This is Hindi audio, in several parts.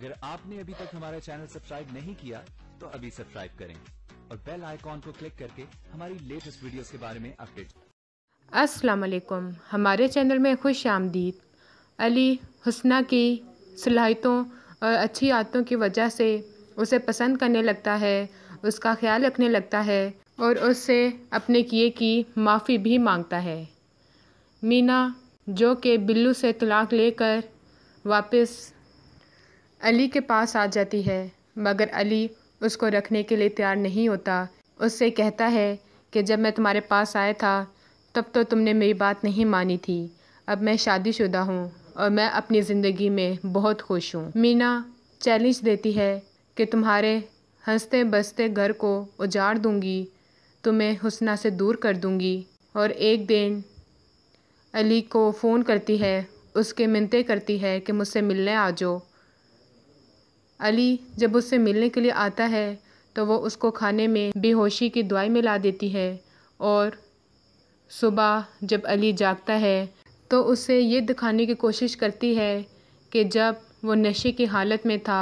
अगर आपने अभी तक हमारा चैनल सब्सक्राइब नहीं किया तो अभी सब्सक्राइब करें और बेल आइकॉन को क्लिक करके हमारी लेटेस्ट वीडियोस के बारे में अपडेट। अस्सलाम वालेकुम। हमारे चैनल में खुश आमदीद। अली हुस्ना की सलाहियतों और अच्छी आदतों की वजह से उसे पसंद करने लगता है, उसका ख्याल रखने लगता है और उससे अपने किए की माफ़ी भी मांगता है। मीना जो कि बिल्लू से तलाक लेकर वापस अली के पास आ जाती है, मगर अली उसको रखने के लिए तैयार नहीं होता। उससे कहता है कि जब मैं तुम्हारे पास आया था तब तो तुमने मेरी बात नहीं मानी थी। अब मैं शादीशुदा हूँ और मैं अपनी ज़िंदगी में बहुत खुश हूँ। मीना चैलेंज देती है कि तुम्हारे हंसते बसते घर को उजाड़ दूँगी, तुम्हें हुस्ना से दूर कर दूँगी। और एक दिन अली को फ़ोन करती है, उसके मिन्नतें करती है कि मुझसे मिलने आ जाओ। अली जब उससे मिलने के लिए आता है तो वो उसको खाने में बेहोशी की दवाई मिला देती है और सुबह जब अली जागता है तो उसे ये दिखाने की कोशिश करती है कि जब वो नशे की हालत में था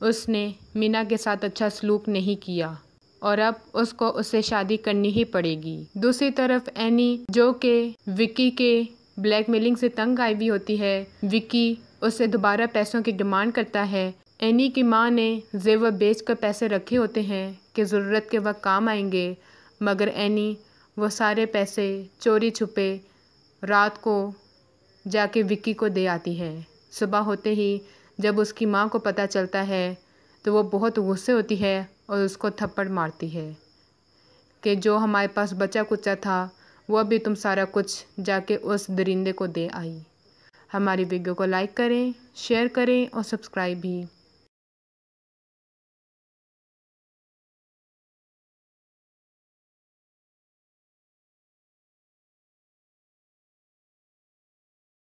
उसने मीना के साथ अच्छा सलूक नहीं किया और अब उसको उससे शादी करनी ही पड़ेगी। दूसरी तरफ एनी जो कि विक्की के ब्लैकमेलिंग से तंग आई हुई होती है, विक्की उससे दोबारा पैसों की डिमांड करता है। एनी की माँ ने जेवर बेच कर पैसे रखे होते हैं कि ज़रूरत के वक्त काम आएंगे, मगर एनी वो सारे पैसे चोरी छुपे रात को जाके विक्की को दे आती है। सुबह होते ही जब उसकी माँ को पता चलता है तो वो बहुत गुस्से होती है और उसको थप्पड़ मारती है कि जो हमारे पास बचा कुचा था वो भी तुम सारा कुछ जाके उस दरिंदे को दे आई। हमारी वीडियो को लाइक करें, शेयर करें और सब्सक्राइब भी।